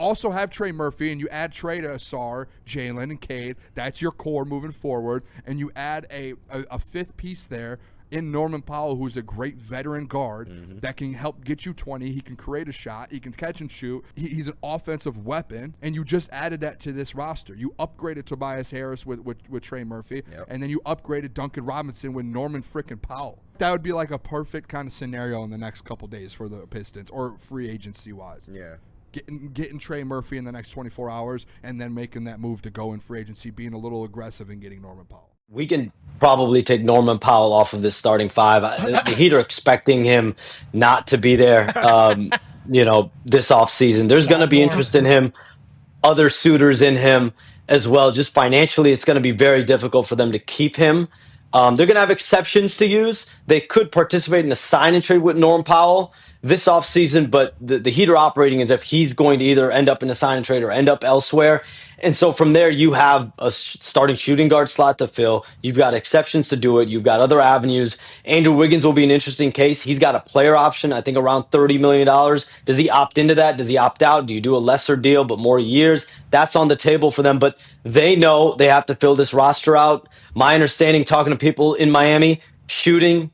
also have Trey Murphy, and you add Trey to Asar, Jaylen, and Cade. That's your core moving forward. And you add a fifth piece there in Norman Powell, who's a great veteran guard that can help get you 20. He can create a shot. He can catch and shoot. He's an offensive weapon, and you just added that to this roster. You upgraded Tobias Harris with Trey Murphy, and then you upgraded Duncan Robinson with Norman frickin' Powell. That would be like a perfect kind of scenario in the next couple days for the Pistons, or free agency-wise. Yeah. Getting Trey Murphy in the next 24 hours and then making that move to go in free agency, being a little aggressive and getting Norman Powell. We can probably take Norman Powell off of this starting five. The Heat are expecting him not to be there, this offseason. There's going to be interest in him, other suitors in him as well. Just financially, it's going to be very difficult for them to keep him. They're going to have exceptions to use. They could participate in a sign and trade with Norm Powell this offseason, but the Heat are operating as if he's going to either end up in a sign and trade or end up elsewhere. And so from there, you have a starting shooting guard slot to fill. You've got exceptions to do it. You've got other avenues. Andrew Wiggins will be an interesting case. He's got a player option, I think around $30 million. Does he opt into that? Does he opt out? Do you do a lesser deal but more years? That's on the table for them, but they know they have to fill this roster out. My understanding, talking to people in Miami, shooting,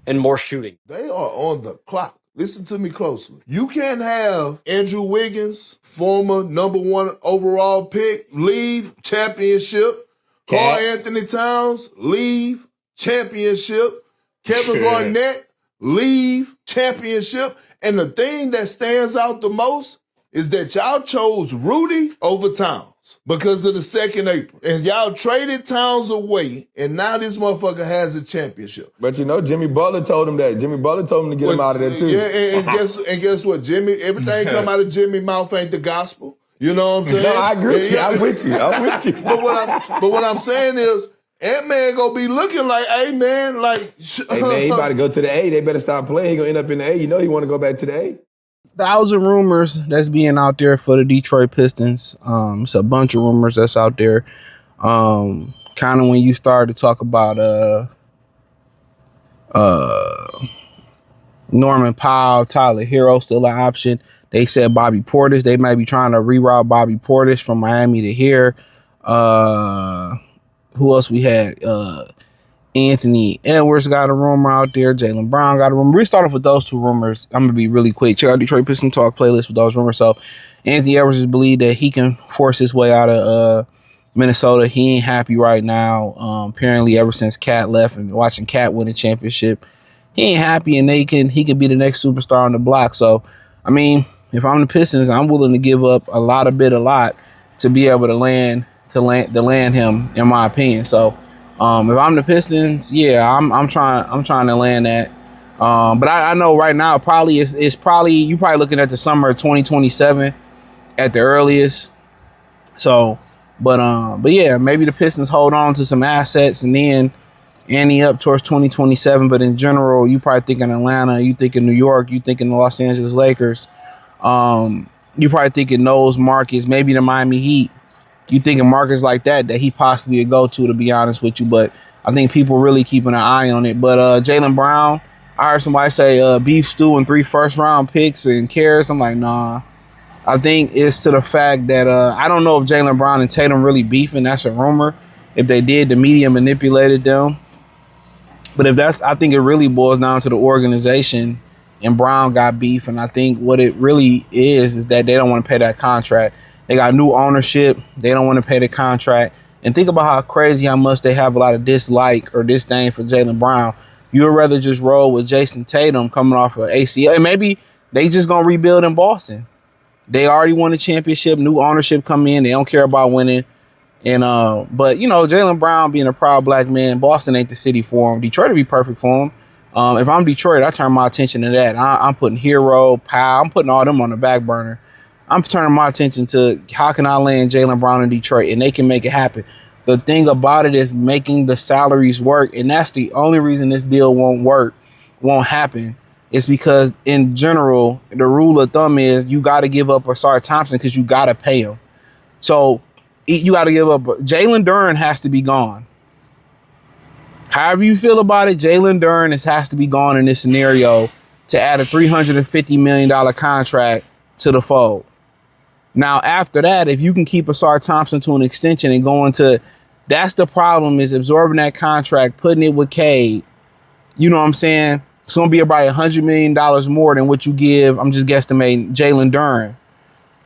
and more shooting. They are on the clock. Listen to me closely. You can't have Andrew Wiggins, former #1 overall pick, leave championship. Karl Anthony Towns, leave championship. Kevin Garnett, leave championship. And the thing that stands out the most is that y'all chose Rudy over Towns because of the 2nd April. And y'all traded Towns away, and now this motherfucker has a championship. But Jimmy Butler told him that. Jimmy Butler told him to get him out of there, too. Yeah, and guess what? Everything come out of Jimmy's mouth ain't the gospel. You know what I'm saying? No, I agree. Yeah. I'm with you. But what I'm saying is, Ant-Man gonna be looking like, hey, man, hey, man, he about to go to the A. They better stop playing. He gonna end up in the A. You know he want to go back to the A. 1,000 rumors that's being out there for the Detroit Pistons. It's a bunch of rumors that's out there. Kind of when you start to talk about Norman Powell, Tyler Herro still an option. They said Bobby Portis. They might be trying to reroute Bobby Portis from Miami to here. Who else we had? Anthony Edwards got a rumor out there. Jaylen Brown got a rumor. We start off with those two rumors. I'm going to be really quick. Check out Detroit Pistons Talk playlist with those rumors. So Anthony Edwards is believed that he can force his way out of Minnesota. He ain't happy right now. Apparently ever since Cat left and watching Cat win a championship, he ain't happy, and he could be the next superstar on the block. So, I mean, if I'm the Pistons, I'm willing to give up a lot to be able to land him, in my opinion. So, if I'm the Pistons, yeah, I'm trying to land that. But I know right now it's probably you looking at the summer of 2027 at the earliest. So, but yeah, maybe the Pistons hold on to some assets and then ante up towards 2027. But in general, you probably thinking Atlanta, you thinking New York, you thinking the Los Angeles Lakers. You probably thinking those markets, maybe the Miami Heat. You thinking markets like that he possibly would go to be honest with you. But I think people really keeping an eye on it. But Jaylen Brown, I heard somebody say beef stew and 3 first-round picks and carrots. I'm like, nah. I think it's to the fact that I don't know if Jaylen Brown and Tatum really beefing. That's a rumor. If they did, the media manipulated them. But I think it really boils down to the organization, and Brown got beef. And I think what it really is that they don't want to pay that contract. They got new ownership. They don't want to pay the contract. And think about how much they have a lot of dislike or disdain for Jaylen Brown. You would rather just roll with Jason Tatum coming off of ACL. And maybe they just going to rebuild in Boston. They already won a championship. New ownership come in. They don't care about winning. And but, Jaylen Brown being a proud black man, Boston ain't the city for him. Detroit would be perfect for him. If I'm Detroit, I turn my attention to that. I'm putting Herro, Powell. I'm putting all them on the back burner. I'm turning my attention to how can I land Jaylen Brown in Detroit, and they can make it happen. The thing about it is making the salaries work, and that's the only reason this deal won't happen. It's because in general, the rule of thumb is you got to give up Asar Thompson because you got to pay him. So you got to give up. Jalen Duren has to be gone. However you feel about it, Jalen Duren has to be gone in this scenario to add a $350 million contract to the fold. Now, after that, if you can keep Asar Thompson to an extension and go into, that's the problem, is absorbing that contract, putting it with Cade. You know what I'm saying? It's going to be about $100 million more than what you give, I'm just guesstimating, Jalen Duren.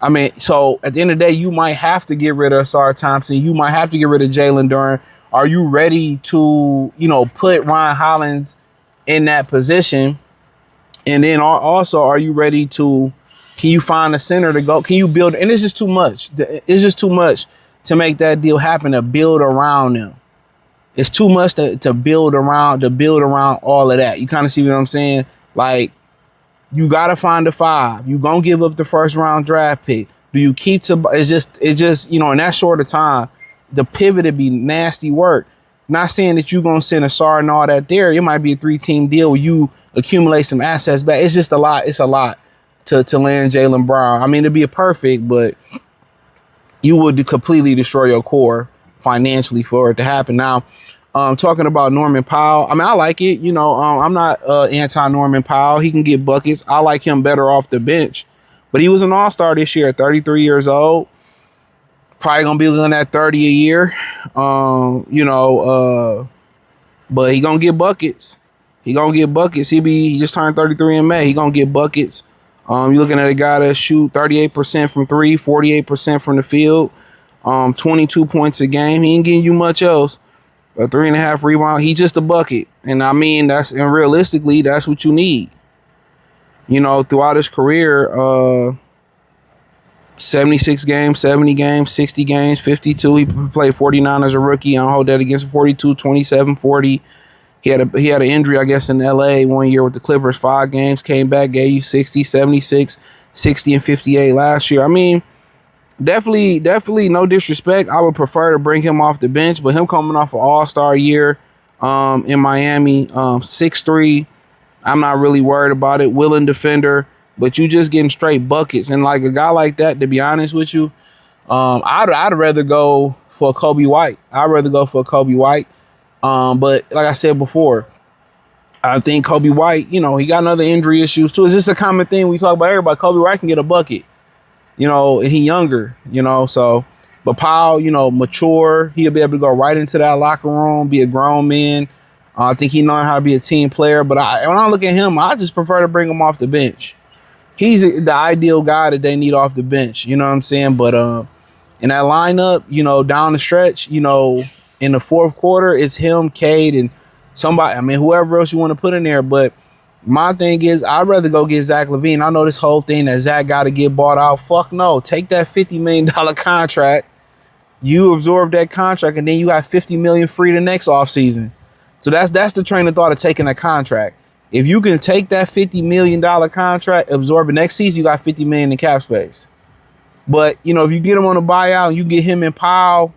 I mean, so at the end of the day, you might have to get rid of Asar Thompson. You might have to get rid of Jalen Duren. Are you ready to, put Ron Hollins in that position? And then also, are you ready to, can you find a center to go? Can you build? And it's just too much. It's just too much to make that deal happen, to build around them. It's too much to build around all of that. You kind of see what I'm saying? Like, you got to find a 5. You going to give up the first round draft pick. Do you keep to, it's just, in that short of time, the pivot would be nasty work. Not saying that you're going to send Asar and all that there. It might be a 3-team deal where you accumulate some assets back. It's just a lot. It's a lot to land Jaylen Brown. I mean, it'd be a perfect, but you would completely destroy your core financially for it to happen. Now, talking about Norman Powell, I mean, I like it. I'm not anti-Norman Powell. He can get buckets. I like him better off the bench. But he was an all-star this year at 33 years old. Probably going to be looking at 30 a year. But he going to get buckets. He just turned 33 in May. He going to get buckets. You're looking at a guy that shoot 38% from 3, 48% from the field, 22 points a game. He ain't getting you much else. A 3.5 rebound. He's just a bucket. And I mean, realistically, that's what you need. Throughout his career, 76 games, 70 games, 60 games, 52. He played 49 as a rookie. I don't hold that against him. 42, 27, 40. He had an injury, I guess, in LA one year with the Clippers. 5 games, came back, gave you 60, 76, 60, and 58 last year. I mean, definitely no disrespect. I would prefer to bring him off the bench, but him coming off an all-star year in Miami, 6'3", I'm not really worried about it. Willing defender, but you just getting straight buckets. And like a guy like that, to be honest with you, I'd rather go for Kobe White. But like I said before, I think Kobe White, he got another injury issues too. It's just a common thing we talk about everybody. Kobe White can get a bucket, and he younger, so. But Powell, mature. He'll be able to go right into that locker room, be a grown man. I think he knows how to be a team player. But when I look at him, I just prefer to bring him off the bench. He's the ideal guy that they need off the bench. You know what I'm saying? But in that lineup, down the stretch, in the fourth quarter, it's him, Cade, and somebody. I mean, whoever else you want to put in there. But my thing is, I'd rather go get Zach LaVine. I know this whole thing that Zach got to get bought out. Fuck no. Take that $50 million contract. You absorb that contract, and then you got $50 million free the next offseason. So that's the train of thought of taking a contract. If you can take that $50 million contract, absorb it next season, you got $50 million in cap space. But, if you get him on a buyout and you get him and Powell,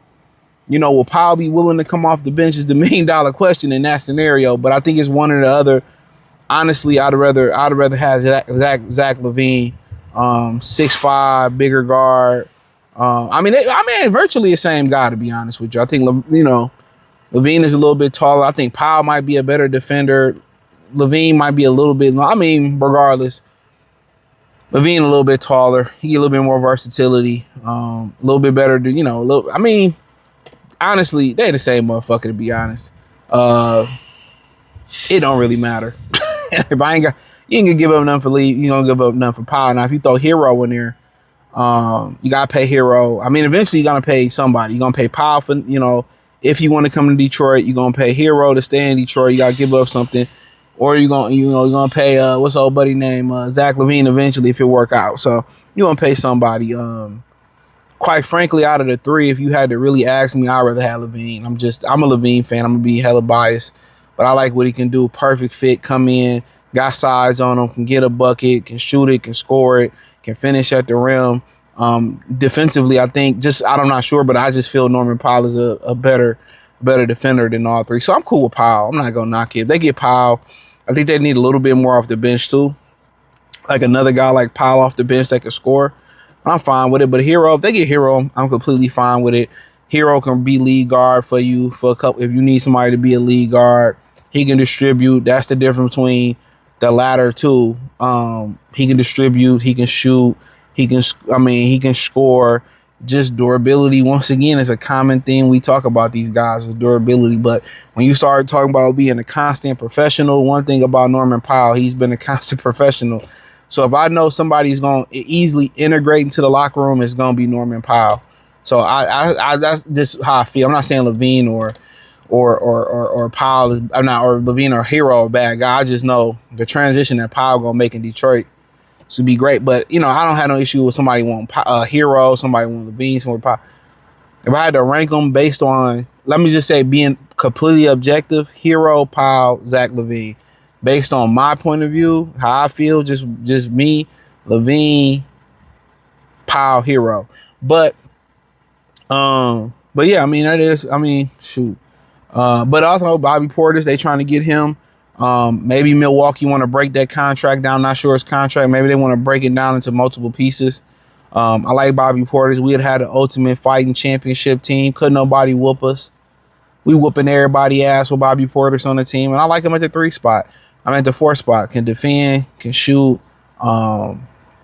will Powell be willing to come off the bench is the $1 million question in that scenario. But I think it's one or the other. Honestly, I'd rather have Zach LaVine, 6'5", bigger guard. Virtually the same guy, to be honest with you. I think, LaVine is a little bit taller. I think Powell might be a better defender. LaVine might be a little bit, regardless. LaVine a little bit taller. He get a little bit more versatility. A little bit better to, honestly, they the same motherfucker, to be honest. It don't really matter. If you ain't gonna give up nothing for Lee, you gonna give up nothing for Powell. Now, if you throw Herro in there, you gotta pay Herro. Eventually you're gonna pay somebody. You're gonna pay Powell for, if you want to come to Detroit, you're gonna pay Herro to stay in Detroit. You gotta give up something. Or you're gonna pay what's old buddy name, Zach LaVine eventually if it work out. So you're gonna pay somebody. Quite frankly, out of the three, if you had to really ask me, I'd rather have LaVine. I'm a LaVine fan. I'm gonna be hella biased, but I like what he can do. Perfect fit, come in, got size on him, can get a bucket, can shoot it, can score it, can finish at the rim. Defensively, I think I'm not sure, but I just feel Norman Powell is a better defender than all three. So I'm cool with Powell. I'm not gonna knock it. If they get Powell, I think they need a little bit more off the bench too. Like another guy like Powell off the bench that can score. I'm fine with it. But Herro, if they get Herro, I'm completely fine with it. Herro can be lead guard for you for a couple. If you need somebody to be a lead guard, he can distribute. That's the difference between the latter two. He can distribute. He can shoot. He can. I mean, he can score. Just durability. Once again, is a common thing we talk about these guys with durability. But when you start talking about being a constant professional, one thing about Norman Powell, he's been a constant professional. So if I know somebody's going to easily integrate into the locker room, it's going to be Norman Powell. So I that's this how I feel. I'm not saying Levine or Powell is or Levine or Herro a bad guy. I just know the transition that Powell gonna make in Detroit should be great. But you know, I don't have no issue with somebody wanting Herro, somebody wanting Levine, somebody Powell. If I had to rank them based on, let me just say, being completely objective, Herro, Powell, Zach LaVine. Based on my point of view, how I feel, just me, Levine, Powell, Herro. But yeah, I mean that is, I mean, shoot. But also Bobby Portis, they trying to get him. Maybe Milwaukee want to break that contract down. Not sure his contract. Maybe they want to break it down into multiple pieces. I like Bobby Portis. We had an ultimate fighting championship team. Couldn't nobody whoop us. We whooping everybody ass with Bobby Portis on the team. And I like him at the 3 spot. I'm at the 4 spot. Can defend, can shoot.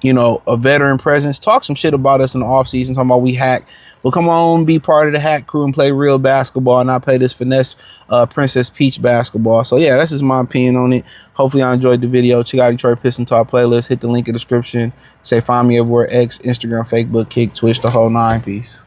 You know, a veteran presence. Talk some shit about us in the offseason, talking about we hack. Well, come on, be part of the hack crew and play real basketball and not play this finesse Princess Peach basketball. So, yeah, that's just my opinion on it. Hopefully, I enjoyed the video. Check out Detroit Pistons Talk playlist. Hit the link in the description. Say, find me everywhere. X, Instagram, Facebook, Kick, Twitch, the whole 9. Peace.